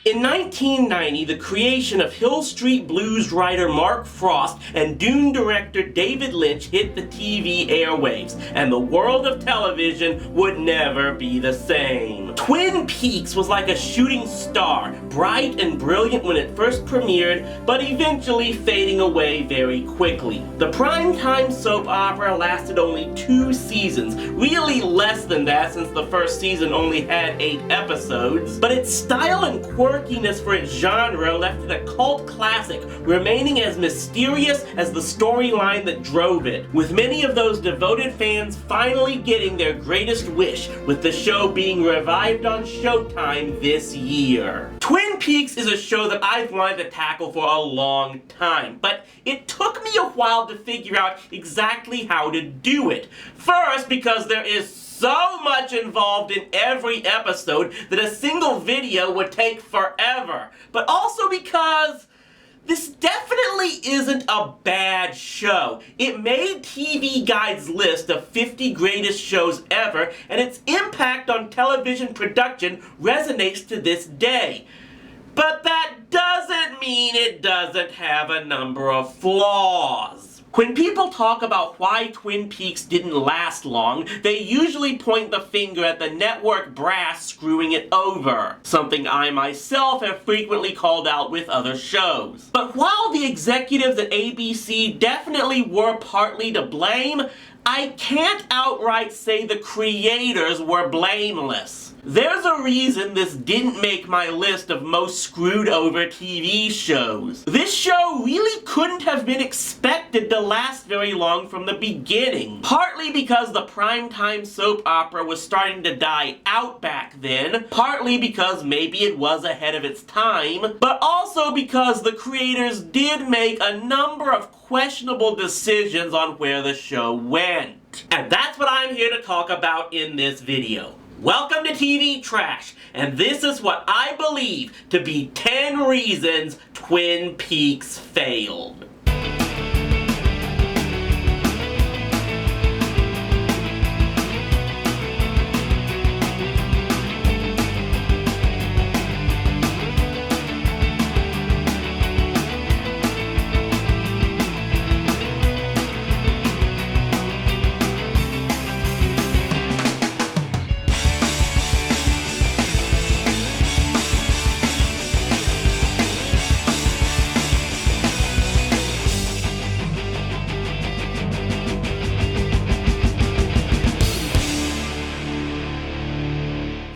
In 1990, the creation of Hill Street Blues writer Mark Frost and Dune director David Lynch hit the TV airwaves, and the world of television would never be the same. Twin Peaks was like a shooting star, bright and brilliant when it first premiered, but eventually fading away very quickly. The primetime soap opera lasted only 2 seasons, really less than that since the first season only had 8 episodes, but its style and quirkiness for its genre left it a cult classic, remaining as mysterious as the storyline that drove it, with many of those devoted fans finally getting their greatest wish, with the show being revived on Showtime this year. Twin Peaks is a show that I've wanted to tackle for a long time, but it took me a while to figure out exactly how to do it. First, because there is so much involved in every episode that a single video would take forever, but also because this definitely isn't a bad show. It made TV Guide's list of 50 greatest shows ever, and its impact on television production resonates to this day. But that doesn't mean it doesn't have a number of flaws. When people talk about why Twin Peaks didn't last long, they usually point the finger at the network brass screwing it over, something I myself have frequently called out with other shows. But while the executives at ABC definitely were partly to blame, I can't outright say the creators were blameless. There's a reason this didn't make my list of most screwed over TV shows. This show really couldn't have been expected to last very long from the beginning. Partly because the primetime soap opera was starting to die out back then, partly because maybe it was ahead of its time, but also because the creators did make a number of questionable decisions on where the show went. And that's what I'm here to talk about in this video. Welcome to TV Trash, and this is what I believe to be 10 reasons Twin Peaks failed.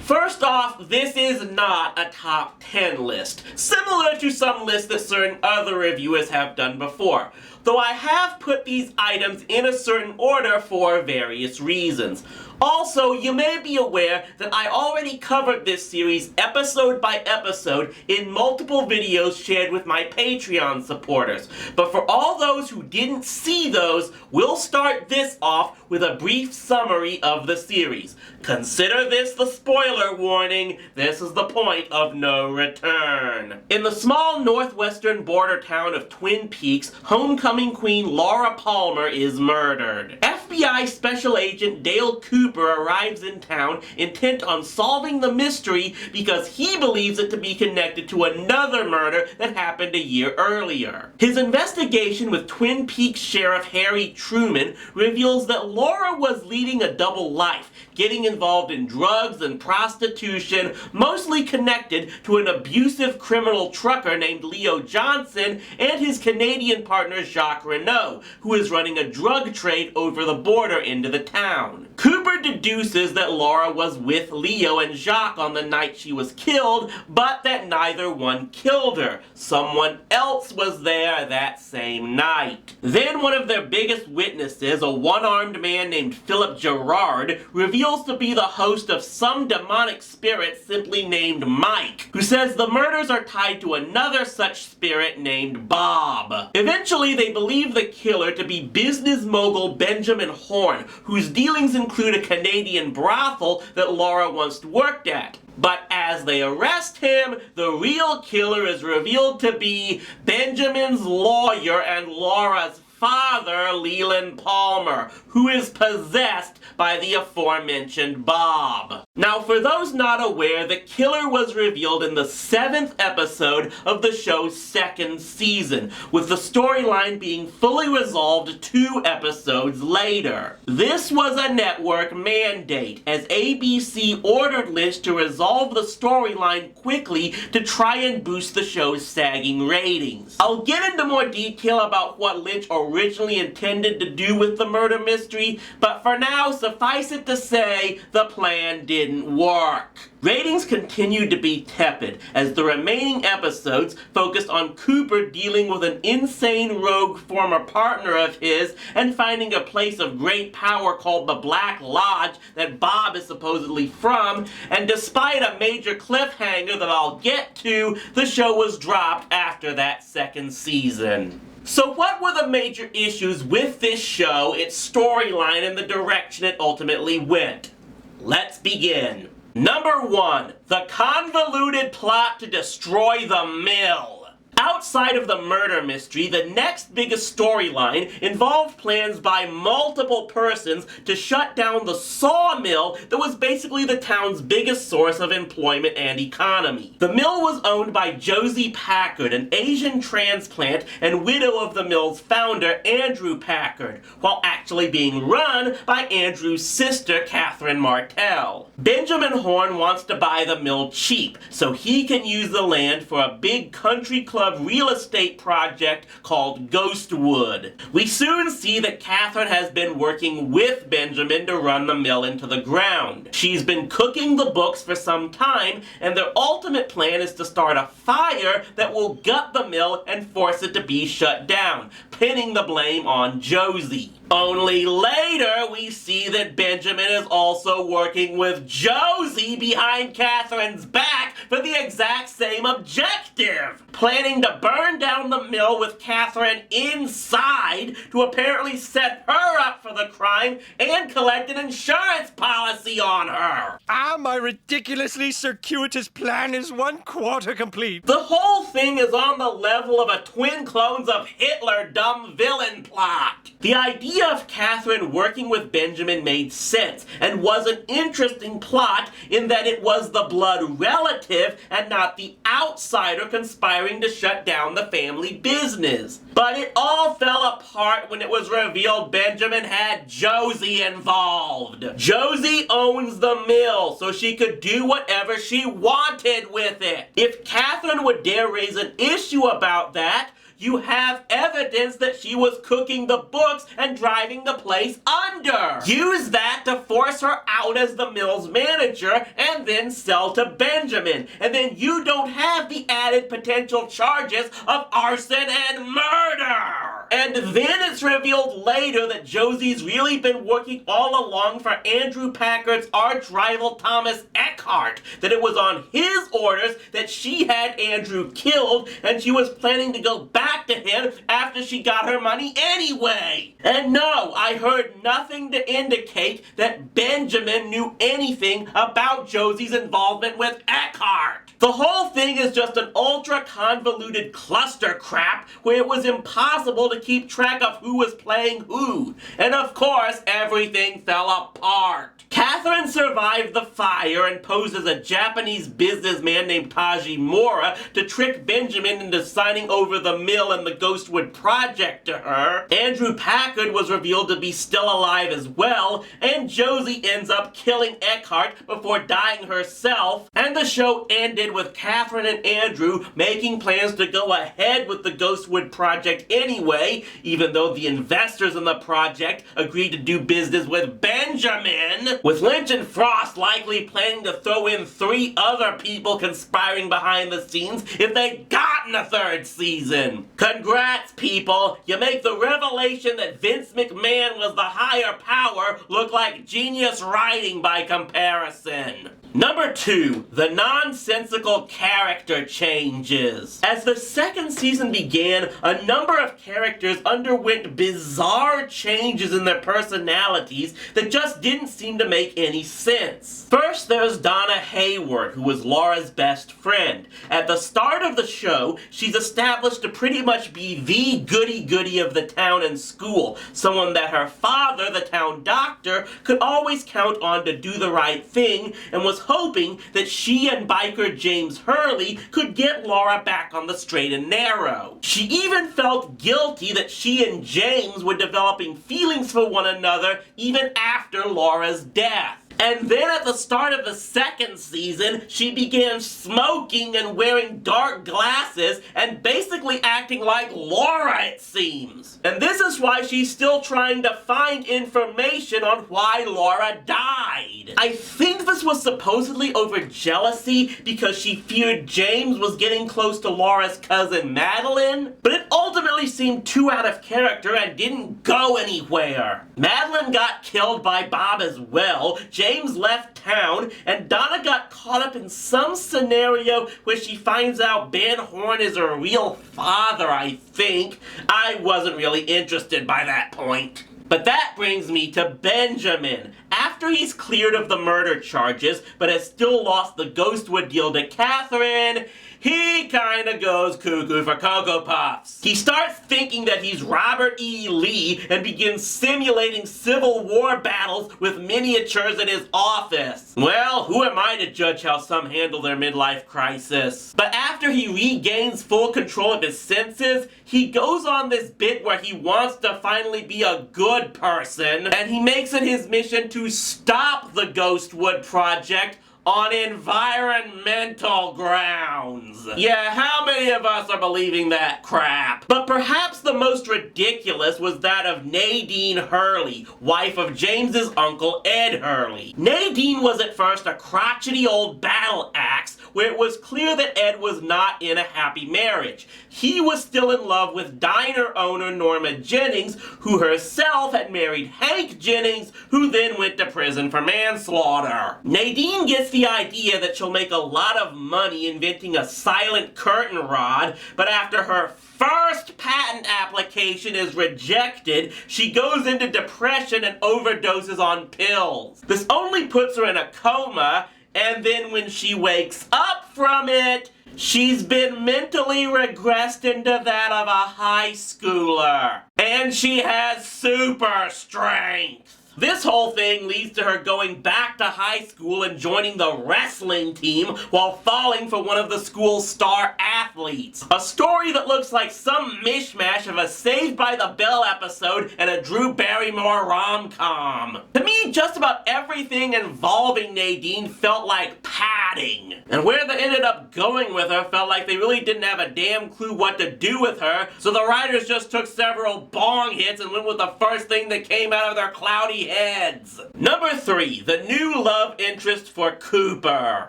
First off, this is not a top 10 list, similar to some lists that certain other reviewers have done before, though I have put these items in a certain order for various reasons. Also, you may be aware that I already covered this series episode by episode in multiple videos shared with my Patreon supporters. But for all those who didn't see those, we'll start this off with a brief summary of the series. Consider this the spoiler warning. This is the point of no return. In the small northwestern border town of Twin Peaks, homecoming queen Laura Palmer is murdered. FBI Special Agent Dale Cooper arrives in town intent on solving the mystery because he believes it to be connected to another murder that happened a year earlier. His investigation with Twin Peaks Sheriff Harry Truman reveals that Laura was leading a double life, getting involved in drugs and prostitution, mostly connected to an abusive criminal trucker named Leo Johnson and his Canadian partner Jacques Renault, who is running a drug trade over the border into the town. Cooper deduces that Laura was with Leo and Jacques on the night she was killed, but that neither one killed her. Someone else was there that same night. Then one of their biggest witnesses, a one-armed man named Philip Gerard, reveals to be the host of some demonic spirit simply named Mike, who says the murders are tied to another such spirit named Bob. Eventually, they believe the killer to be business mogul Benjamin Horne, whose dealings include a Canadian brothel that Laura once worked at. But as they arrest him, the real killer is revealed to be Benjamin's lawyer and Laura's father, Leland Palmer, who is possessed by the aforementioned Bob. Now, for those not aware, the killer was revealed in the 7th episode of the show's 2nd season, with the storyline being fully resolved 2 episodes later. This was a network mandate, as ABC ordered Lynch to resolve the storyline quickly to try and boost the show's sagging ratings. I'll get into more detail about what Lynch originally intended to do with the murder mystery, but for now, suffice it to say, the plan didn't work. Ratings continued to be tepid, as the remaining episodes focused on Cooper dealing with an insane rogue former partner of his and finding a place of great power called the Black Lodge that Bob is supposedly from, and despite a major cliffhanger that I'll get to, the show was dropped after that 2nd season. So what were the major issues with this show, its storyline, and the direction it ultimately went? Let's begin. Number 1, the convoluted plot to destroy the mill. Outside of the murder mystery, the next biggest storyline involved plans by multiple persons to shut down the sawmill that was basically the town's biggest source of employment and economy. The mill was owned by Josie Packard, an Asian transplant and widow of the mill's founder, Andrew Packard, while actually being run by Andrew's sister, Catherine Martell. Benjamin Horne wants to buy the mill cheap, so he can use the land for a big country club real estate project called Ghostwood. We soon see that Catherine has been working with Benjamin to run the mill into the ground. She's been cooking the books for some time, and their ultimate plan is to start a fire that will gut the mill and force it to be shut down, pinning the blame on Josie. Only later we see that Benjamin is also working with Josie behind Catherine's back for the exact same objective, planning to burn down the mill with Catherine inside to apparently set her up for the crime and collect an insurance policy on her. My ridiculously circuitous plan is 1/4 complete. The whole thing is on the level of a twin clones of Hitler dumb villain plot. The idea of Catherine working with Benjamin made sense and was an interesting plot in that it was the blood relative and not the outsider conspiring to shut down the family business. But it all fell apart when it was revealed Benjamin had Josie involved. Josie owns the mill, so she could do whatever she wanted with it. If Catherine would dare raise an issue about that, you have evidence that she was cooking the books and driving the place under. Use that to force her out as the mill's manager and then sell to Benjamin. And then you don't have the added potential charges of arson and murder. And then it's revealed later that Josie's really been working all along for Andrew Packard's arch-rival Thomas Eckhart, that it was on his orders that she had Andrew killed, and she was planning to go back to him after she got her money anyway. And no, I heard nothing to indicate that Benjamin knew anything about Josie's involvement with Eckhart. The whole thing is just an ultra-convoluted cluster crap where it was impossible to keep track of who was playing who. And of course, everything fell apart. Catherine survived the fire and posed as a Japanese businessman named Taji Mora to trick Benjamin into signing over the mill and the Ghostwood project to her. Andrew Packard was revealed to be still alive as well, and Josie ends up killing Eckhart before dying herself, and the show ended with Catherine and Andrew making plans to go ahead with the Ghostwood project anyway, even though the investors in the project agreed to do business with Benjamin, with Lynch and Frost likely planning to throw in 3 other people conspiring behind the scenes if they'd gotten a 3rd season. Congrats, people! You make the revelation that Vince McMahon was the higher power look like genius writing by comparison. Number 2, the nonsensical character changes. As the second season began, a number of characters underwent bizarre changes in their personalities that just didn't seem to make any sense. First, there's Donna Hayward, who was Laura's best friend. At the start of the show, she's established to pretty much be the goody-goody of the town and school, someone that her father, the town doctor, could always count on to do the right thing, and was hoping that she and biker James Hurley could get Laura back on the straight and narrow. She even felt guilty that she and James were developing feelings for one another even after Laura's death. And then at the start of the second season, she began smoking and wearing dark glasses and basically acting like Laura, it seems. And this is why she's still trying to find information on why Laura died. I think this was supposedly over jealousy because she feared James was getting close to Laura's cousin Madeline, but it ultimately seemed too out of character and didn't go anywhere. Madeline got killed by Bob as well, James left town, and Donna got caught up in some scenario where she finds out Ben Horne is her real father, I think. I wasn't really interested by that point. But that brings me to Benjamin. After he's cleared of the murder charges, but has still lost the Ghostwood deal to Catherine, he kinda goes cuckoo for Cocoa Puffs. He starts thinking that he's Robert E. Lee and begins simulating Civil War battles with miniatures in his office. Well, who am I to judge how some handle their midlife crisis? But after he regains full control of his senses, he goes on this bit where he wants to finally be a good person, and he makes it his mission to stop the Ghostwood Project on environmental grounds. Yeah, how many of us are believing that crap? But perhaps the most ridiculous was that of Nadine Hurley, wife of James's uncle Ed Hurley. Nadine was at first a crotchety old battle axe where it was clear that Ed was not in a happy marriage. He was still in love with diner owner Norma Jennings, who herself had married Hank Jennings, who then went to prison for manslaughter. Nadine gets the idea that she'll make a lot of money inventing a silent curtain rod, but after her first patent application is rejected, she goes into depression and overdoses on pills. This only puts her in a coma, and then when she wakes up from it, she's been mentally regressed into that of a high schooler. And she has super strength. This whole thing leads to her going back to high school and joining the wrestling team while falling for one of the school's star athletes. A story that looks like some mishmash of a Saved by the Bell episode and a Drew Barrymore rom-com. To me, just about everything involving Nadine felt like padding. And where they ended up going with her felt like they really didn't have a damn clue what to do with her, so the writers just took several bong hits and went with the first thing that came out of their cloudy heads. Number 3, the new love interest for Cooper.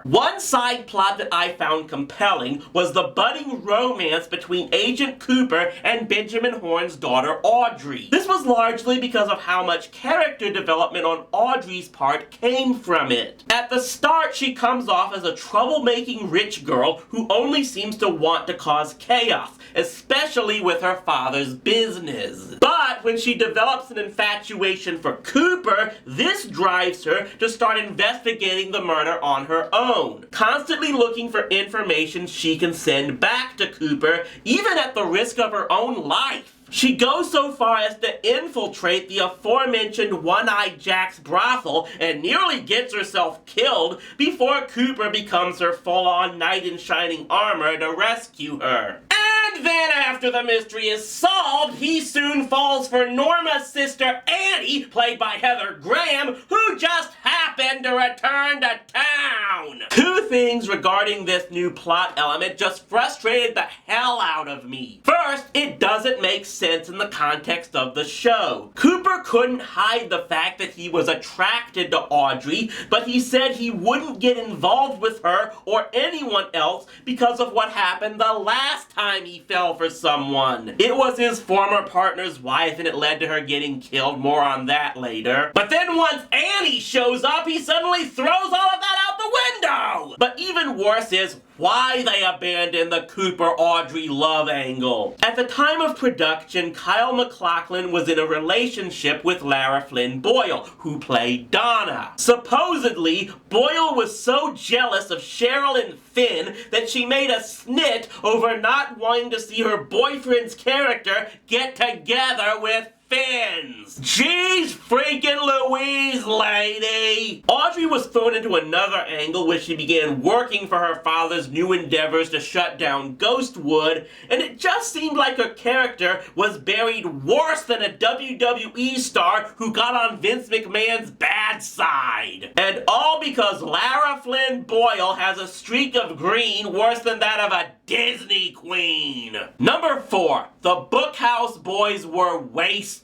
One side plot that I found compelling was the budding romance between Agent Cooper and Benjamin Horne's daughter Audrey. This was largely because of how much character development on Audrey's part came from it. At the start, she comes off as a troublemaking rich girl who only seems to want to cause chaos, especially with her father's business. But when she develops an infatuation for Cooper, this drives her to start investigating the murder on her own, constantly looking for information she can send back to Cooper, even at the risk of her own life. She goes so far as to infiltrate the aforementioned One-Eyed Jack's brothel and nearly gets herself killed before Cooper becomes her full-on knight in shining armor to rescue her. And then after the mystery is solved, he soon falls for Norma's sister Annie, played by Heather Graham, who just happened to return to town. 2 things regarding this new plot element just frustrated the hell out of me. First, it doesn't make sense in the context of the show. Cooper couldn't hide the fact that he was attracted to Audrey, but he said he wouldn't get involved with her or anyone else because of what happened the last time he fell for someone. It was his former partner's wife, and it led to her getting killed. More on that later. But then once Annie shows up, he suddenly throws all of that out the window! But even worse is why they abandoned the Cooper-Audrey love angle. At the time of production, Kyle MacLachlan was in a relationship with Lara Flynn Boyle, who played Donna. Supposedly, Boyle was so jealous of Cheryl and Finn that she made a snit over not wanting to see her boyfriend's character get together with Finn's. Jeez freaking Louise, lady! Audrey was thrown into another angle where she began working for her father's new endeavors to shut down Ghostwood, and it just seemed like her character was buried worse than a WWE star who got on Vince McMahon's bad side. And all because Lara Flynn Boyle has a streak of green worse than that of a Disney queen. Number 4. The Bookhouse Boys were wasted.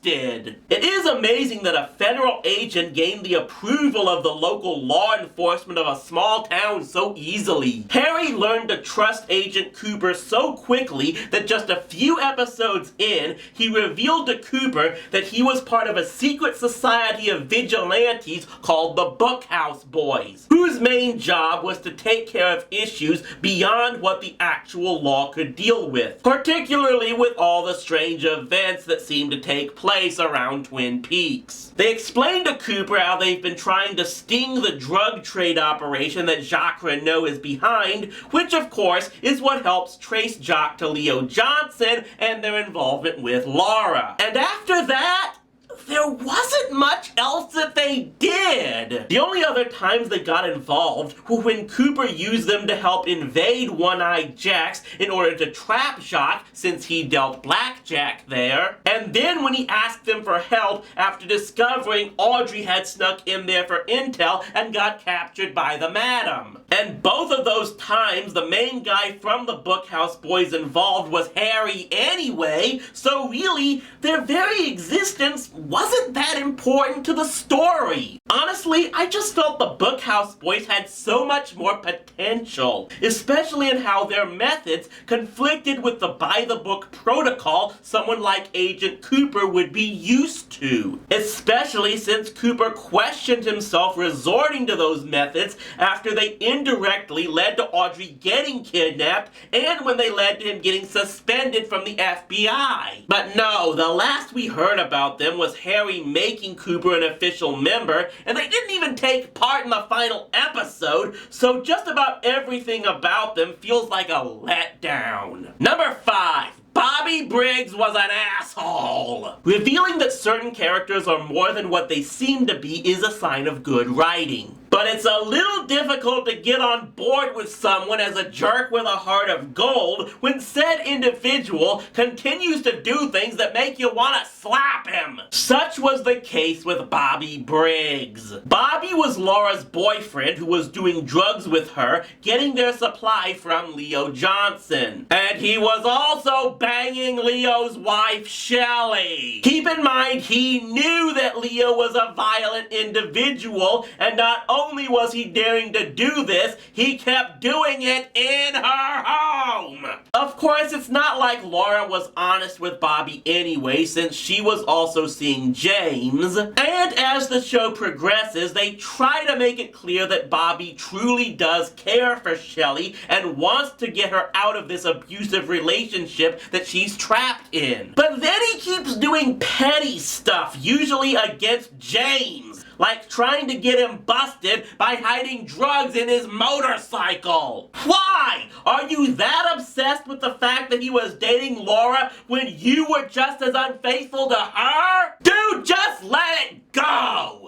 It is amazing that a federal agent gained the approval of the local law enforcement of a small town so easily. Harry learned to trust Agent Cooper so quickly that just a few episodes in, he revealed to Cooper that he was part of a secret society of vigilantes called the Bookhouse Boys, whose main job was to take care of issues beyond what the actual law could deal with, particularly with all the strange events that seemed to take place around Twin Peaks. They explained to Cooper how they've been trying to sting the drug trade operation that Jacques Renault is behind, which of course is what helps trace Jacques to Leo Johnson and their involvement with Laura. And after that, there wasn't much else that they did. The only other times they got involved were when Cooper used them to help invade One-Eyed Jacks in order to trap Jacques since he dealt blackjack there, and then when he asked them for help after discovering Audrey had snuck in there for intel and got captured by the Madam. And both of those times, the main guy from the Bookhouse Boys involved was Harry anyway, so really, their very existence wasn't that important to the story. Honestly, I just felt the Bookhouse Boys had so much more potential, especially in how their methods conflicted with the by-the-book protocol someone like Agent Cooper would be used to. Especially since Cooper questioned himself resorting to those methods after they indirectly led to Audrey getting kidnapped and when they led to him getting suspended from the FBI. But no, the last we heard about them was Harry making Cooper an official member, and they didn't even take part in the final episode, so just about everything about them feels like a letdown. Number 5. Bobby Briggs was an asshole. Revealing that certain characters are more than what they seem to be is a sign of good writing. But it's a little difficult to get on board with someone as a jerk with a heart of gold when said individual continues to do things that make you want to slap him. Such was the case with Bobby Briggs. Bobby was Laura's boyfriend who was doing drugs with her, getting their supply from Leo Johnson. And he was also banging Leo's wife, Shelley. Keep in mind, he knew that Leo was a violent individual, and not only was he daring to do this, he kept doing it in her home. Of course, it's not like Laura was honest with Bobby anyway, since she was also seeing James. And as the show progresses, they try to make it clear that Bobby truly does care for Shelley and wants to get her out of this abusive relationship that she's trapped in. But then he keeps doing petty stuff, usually against James, like trying to get him busted by hiding drugs in his motorcycle. Why? Are you that obsessed with the fact that he was dating Laura when you were just as unfaithful to her? Dude, just let it go!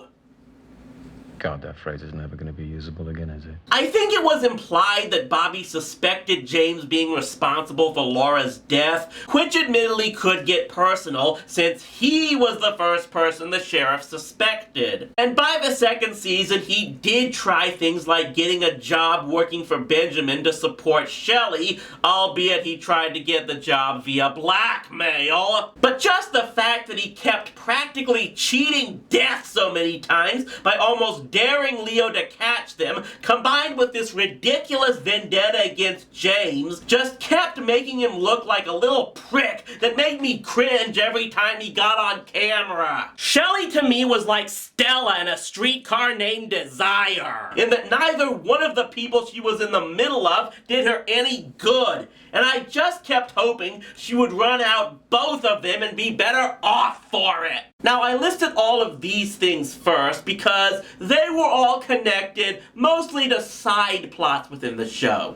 God, that phrase is never going to be usable again, is it? I think it was implied that Bobby suspected James being responsible for Laura's death, which admittedly could get personal since he was the first person the sheriff suspected. And by the second season, he did try things like getting a job working for Benjamin to support Shelley, albeit he tried to get the job via blackmail. But just the fact that he kept practically cheating death so many times by almost daring Leo to catch them, combined combined with this ridiculous vendetta against James, just kept making him look like a little prick that made me cringe every time he got on camera. Shelley to me was like Stella in A Streetcar Named Desire, in that neither one of the people she was in the middle of did her any good, and I just kept hoping she would run out both of them and be better off for it. Now, I listed all of these things first because they were all connected mostly to side plots within the show.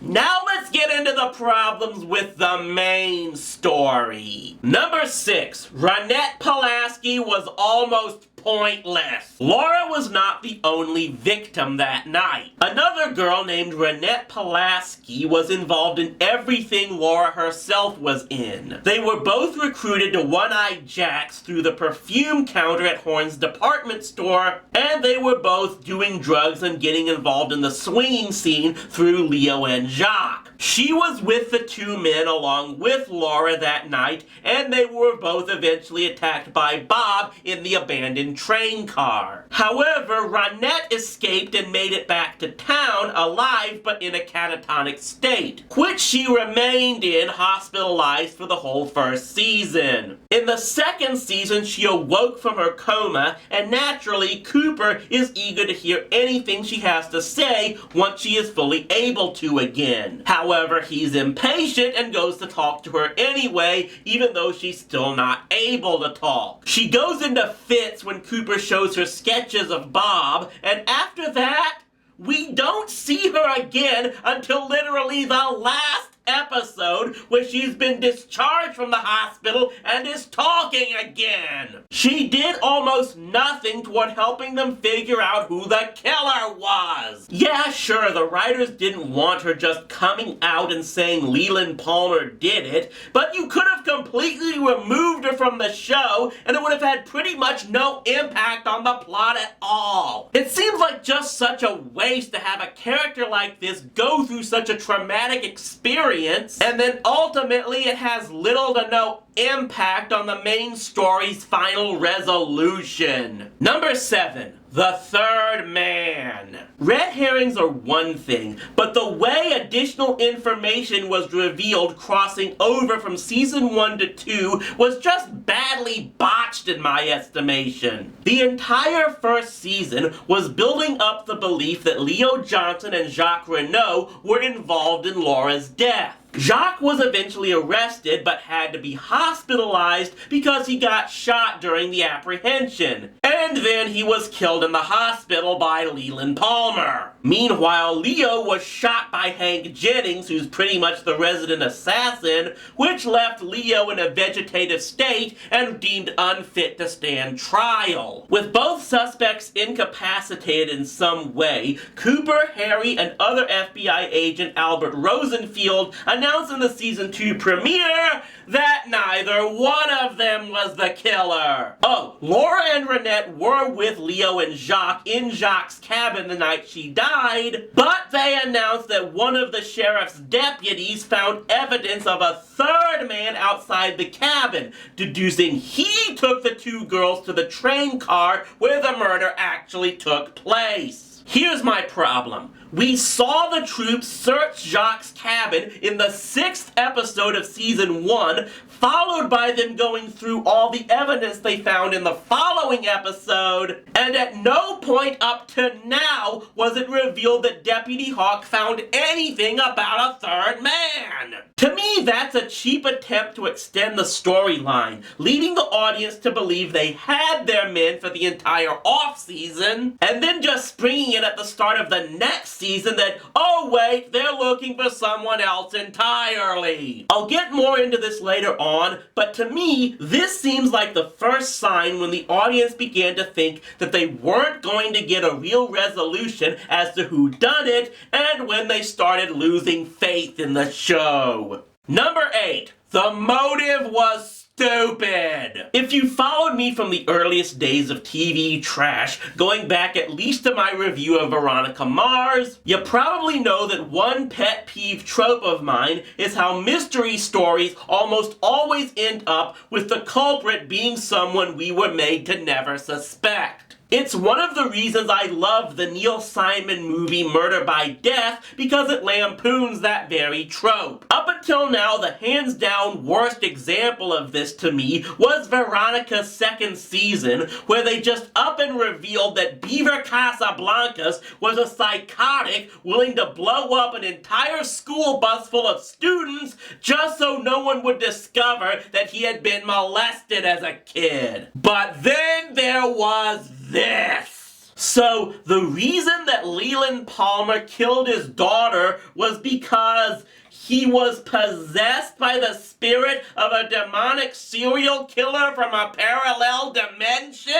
Now let's get into the problems with the main story. Number 6, Ronette Pulaski was almost pointless. Laura was not the only victim that night. Another girl named Ronette Pulaski was involved in everything Laura herself was in. They were both recruited to One-Eyed Jack's through the perfume counter at Horne's department store, and they were both doing drugs and getting involved in the swinging scene through Leo and Jacques. She was with the two men along with Laura that night, and they were both eventually attacked by Bob in the abandoned train car. However, Ronette escaped and made it back to town alive but in a catatonic state, which she remained in hospitalized for the whole first season. In the second season, she awoke from her coma, and naturally, Cooper is eager to hear anything she has to say once she is fully able to again. However, he's impatient and goes to talk to her anyway, even though she's still not able to talk. She goes into fits when Cooper shows her sketches of Bob, and after that, we don't see her again until literally the last episode, where she's been discharged from the hospital and is talking again. She did almost nothing toward helping them figure out who the killer was. Yeah, sure, the writers didn't want her just coming out and saying Leland Palmer did it, but you could have completely removed her from the show and it would have had pretty much no impact on the plot at all. It seems like just such a waste to have a character like this go through such a traumatic experience, and then ultimately it has little to no impact on the main story's final resolution. Number 7. The Third Man. Red herrings are one thing, but the way additional information was revealed crossing over from season 1 to 2 was just badly botched in my estimation. The entire first season was building up the belief that Leo Johnson and Jacques Renault were involved in Laura's death. Jacques was eventually arrested but had to be hospitalized because he got shot during the apprehension. And then he was killed in the hospital by Leland Palmer. Meanwhile, Leo was shot by Hank Jennings, who's pretty much the resident assassin, which left Leo in a vegetative state and deemed unfit to stand trial. With both suspects incapacitated in some way, Cooper, Harry, and other FBI agent Albert Rosenfield announced in the season 2 premiere that neither one of them was the killer. Oh, Laura and Ronette were with Leo and Jacques in Jacques' cabin the night she died, but they announced that one of the sheriff's deputies found evidence of a third man outside the cabin, deducing he took the two girls to the train car where the murder actually took place. Here's my problem. We saw the troops search Jacques' cabin in the 6th episode of season 1, followed by them going through all the evidence they found in the following episode, and at no point up to now was it revealed that Deputy Hawk found anything about a third man. To me, that's a cheap attempt to extend the storyline, leading the audience to believe they had their men for the entire off-season, and then just springing it at the start of the next season that, oh wait, they're looking for someone else entirely. I'll get more into this later on, but to me, this seems like the first sign when the audience began to think that they weren't going to get a real resolution as to who done it, and when they started losing faith in the show. Number 8. The motive was stupid. If you followed me from the earliest days of TV trash, going back at least to my review of Veronica Mars, you probably know that one pet peeve trope of mine is how mystery stories almost always end up with the culprit being someone we were made to never suspect. It's one of the reasons I love the Neil Simon movie Murder by Death, because it lampoons that very trope. Up until now, the hands-down worst example of this to me was Veronica's second season, where they just up and revealed that Beaver Casablancas was a psychotic willing to blow up an entire school bus full of students just so no one would discover that he had been molested as a kid. But then there was this. So the reason that Leland Palmer killed his daughter was because he was possessed by the spirit of a demonic serial killer from a parallel dimension?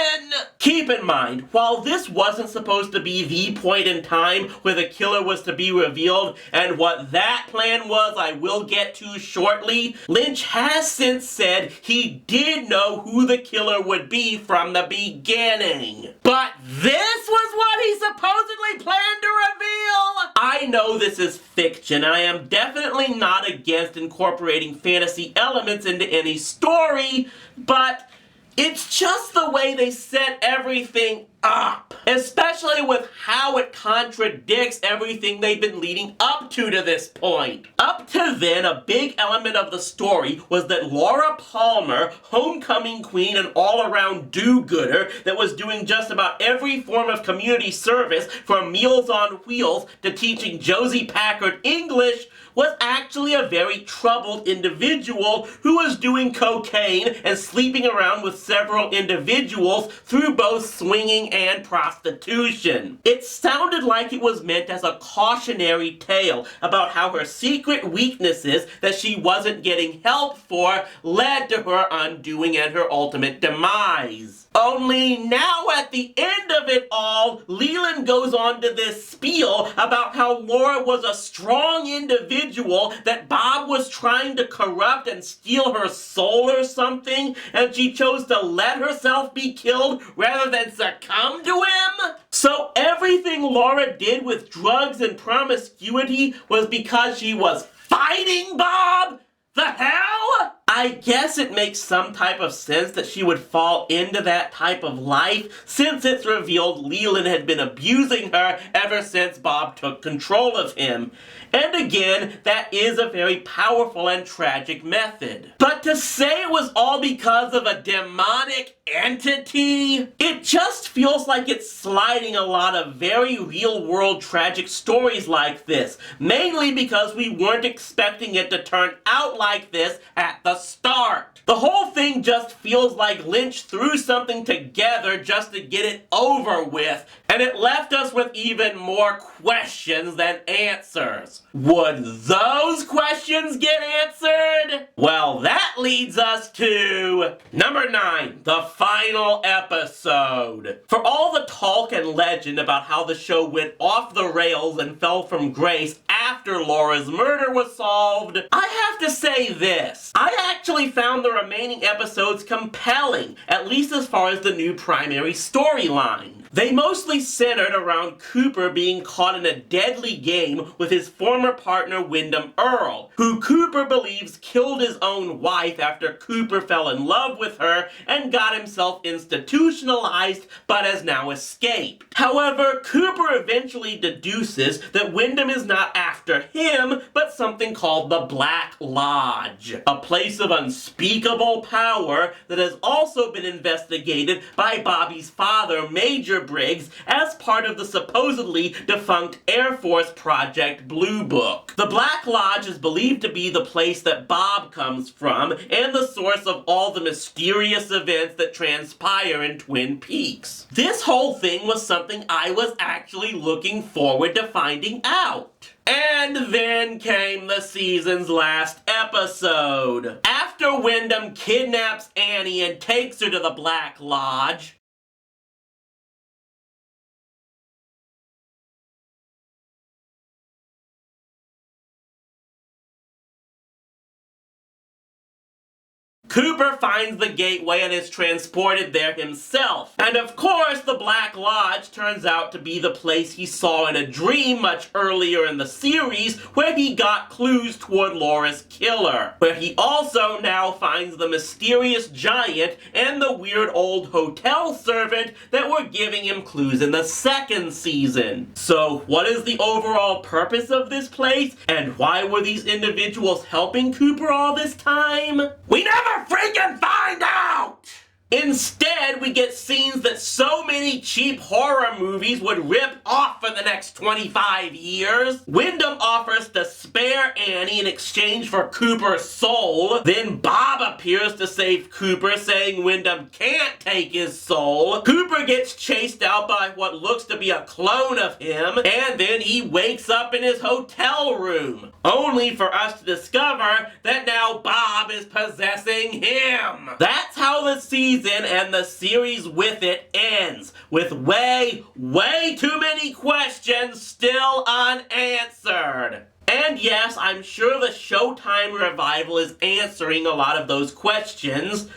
Keep in mind, while this wasn't supposed to be the point in time where the killer was to be revealed, and what that plan was I will get to shortly, Lynch has since said he did know who the killer would be from the beginning. But this was what he supposedly planned to reveal? I know this is fiction, and I am definitely not against incorporating fantasy elements into any story, but it's just the way they set everything up, especially with how it contradicts everything they've been leading up to this point. Up to then, a big element of the story was that Laura Palmer, homecoming queen and all-around do-gooder that was doing just about every form of community service, from Meals on Wheels to teaching Josie Packard English, was actually a very troubled individual who was doing cocaine and sleeping around with several individuals through both swinging and prostitution. It sounded like it was meant as a cautionary tale about how her secret weaknesses that she wasn't getting help for led to her undoing and her ultimate demise. Only now at the end of it all, Leland goes on to this spiel about how Laura was a strong individual that Bob was trying to corrupt and steal her soul or something, and she chose to let herself be killed rather than succumb to him? So everything Laura did with drugs and promiscuity was because she was fighting Bob? The hell? I guess it makes some type of sense that she would fall into that type of life, since it's revealed Leland had been abusing her ever since Bob took control of him. And again, that is a very powerful and tragic method. But to say it was all because of a demonic entity, it just feels like it's sliding a lot of very real-world tragic stories like this, mainly because we weren't expecting it to turn out like this at the start. The whole thing just feels like Lynch threw something together just to get it over with, and it left us with even more questions than answers. Would those questions get answered? Well, that leads us to number 9, the final episode. For all the talk and legend about how the show went off the rails and fell from grace after Laura's murder was solved, I have to say this. I actually found the remaining episodes compelling, at least as far as the new primary storyline. They mostly centered around Cooper being caught in a deadly game with his former partner Wyndham Earle, who Cooper believes killed his own wife after Cooper fell in love with her and got himself institutionalized but has now escaped. However, Cooper eventually deduces that Wyndham is not after him, but something called the Black Lodge, a place of unspeakable power that has also been investigated by Bobby's father, Major Briggs, as part of the supposedly defunct Air Force Project Blue Book. The Black Lodge is believed to be the place that Bob comes from and the source of all the mysterious events that transpire in Twin Peaks. This whole thing was something I was actually looking forward to finding out. And then came the season's last episode. After Wyndham kidnaps Annie and takes her to the Black Lodge, Cooper finds the gateway and is transported there himself. And of course, the Black Lodge turns out to be the place he saw in a dream much earlier in the series, where he got clues toward Laura's killer. Where he also now finds the mysterious giant and the weird old hotel servant that were giving him clues in the second season. So, what is the overall purpose of this place? And why were these individuals helping Cooper all this time? We never freaking find out! Instead, we get scenes that so many cheap horror movies would rip off for the next 25 years. Wyndham offers to spare Annie in exchange for Cooper's soul. Then Bob appears to save Cooper, saying Wyndham can't take his soul. Cooper gets chased out by what looks to be a clone of him, and then he wakes up in his hotel room. Only for us to discover that now Bob is possessing him. That's how the season and the series with it ends, with way too many questions still unanswered. And yes, I'm sure the Showtime revival is answering a lot of those questions.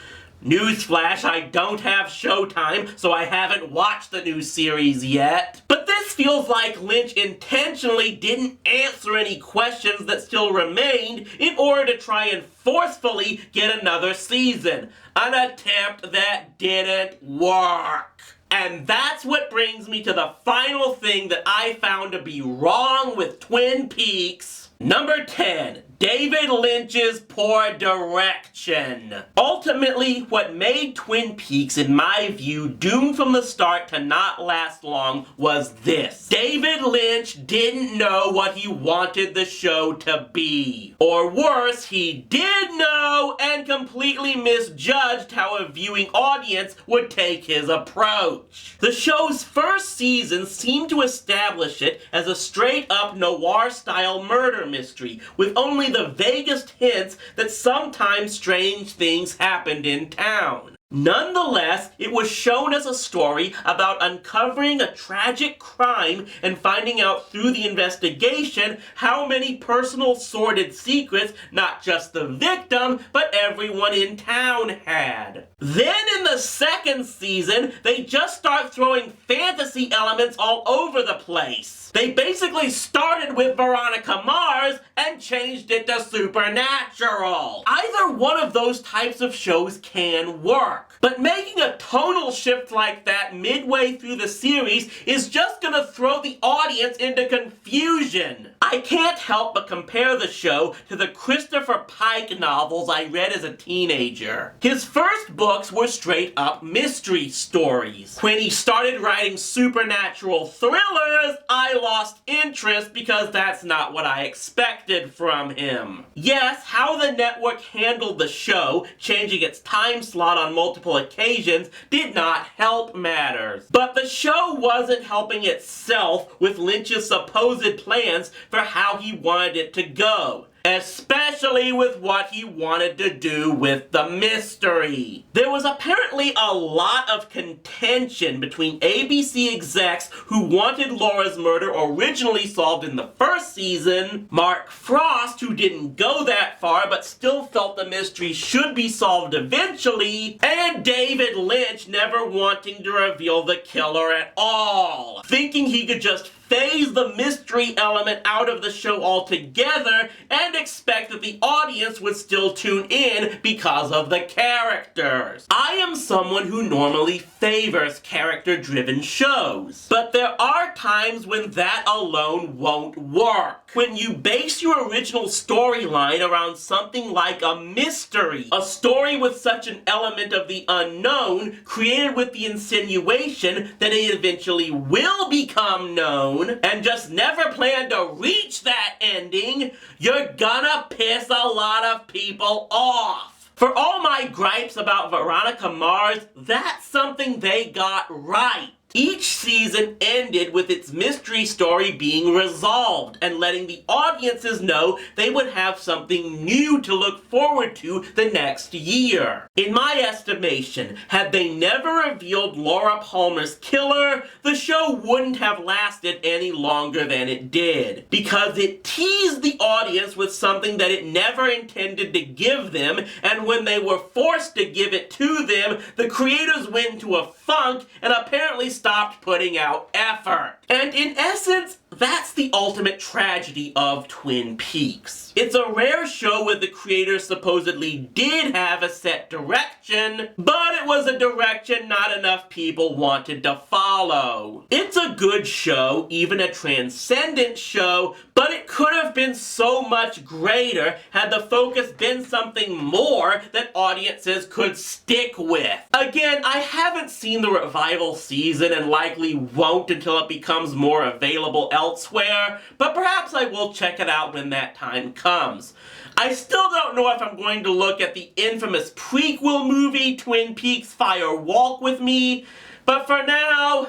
Newsflash, I don't have Showtime, so I haven't watched the new series yet. But this feels like Lynch intentionally didn't answer any questions that still remained in order to try and forcefully get another season. An attempt that didn't work. And that's what brings me to the final thing that I found to be wrong with Twin Peaks. Number 10. David Lynch's poor direction. Ultimately, what made Twin Peaks, in my view, doomed from the start to not last long was this. David Lynch didn't know what he wanted the show to be. Or worse, he did know and completely misjudged how a viewing audience would take his approach. The show's first season seemed to establish it as a straight-up noir-style murder mystery, with only the vaguest hints that sometimes strange things happened in town. Nonetheless, it was shown as a story about uncovering a tragic crime and finding out through the investigation how many personal sordid secrets not just the victim, but everyone in town had. Then in the second season, they just start throwing fantasy elements all over the place. They basically started with Veronica Mars and changed it to Supernatural. Either one of those types of shows can work, but making a tonal shift like that midway through the series is just gonna throw the audience into confusion. I can't help but compare the show to the Christopher Pike novels I read as a teenager. His first books were straight up mystery stories. When he started writing supernatural thrillers, I lost interest because that's not what I expected from him. Yes, how the network handled the show, changing its time slot on multiple occasions, did not help matters. But the show wasn't helping itself with Lynch's supposed plans for how he wanted it to go. Especially with what he wanted to do with the mystery. There was apparently a lot of contention between ABC execs who wanted Laura's murder originally solved in the first season, Mark Frost, who didn't go that far but still felt the mystery should be solved eventually, and David Lynch never wanting to reveal the killer at all, thinking he could just phase the mystery element out of the show altogether and expect that the audience would still tune in because of the characters. I am someone who normally favors character-driven shows, but there are times when that alone won't work. When you base your original storyline around something like a mystery, a story with such an element of the unknown, created with the insinuation that it eventually will become known, and just never plan to reach that ending, you're gonna piss a lot of people off. For all my gripes about Veronica Mars, that's something they got right. Each season ended with its mystery story being resolved and letting the audiences know they would have something new to look forward to the next year. In my estimation, had they never revealed Laura Palmer's killer, the show wouldn't have lasted any longer than it did, because it teased the audience with something that it never intended to give them, and when they were forced to give it to them, the creators went into a funk and apparently stopped putting out effort. And in essence, that's the ultimate tragedy of Twin Peaks. It's a rare show where the creators supposedly did have a set direction, but it was a direction not enough people wanted to follow. It's a good show, even a transcendent show, but it could have been so much greater had the focus been something more that audiences could stick with. Again, I haven't seen the revival season and likely won't until it becomes more available elsewhere, but perhaps I will check it out when that time comes. I still don't know if I'm going to look at the infamous prequel movie Twin Peaks Fire Walk with Me, but for now,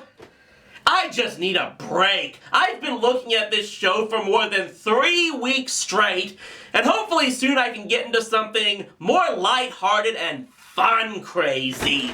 I just need a break. I've been looking at this show for more than 3 weeks straight, and hopefully soon I can get into something more lighthearted and fun crazy.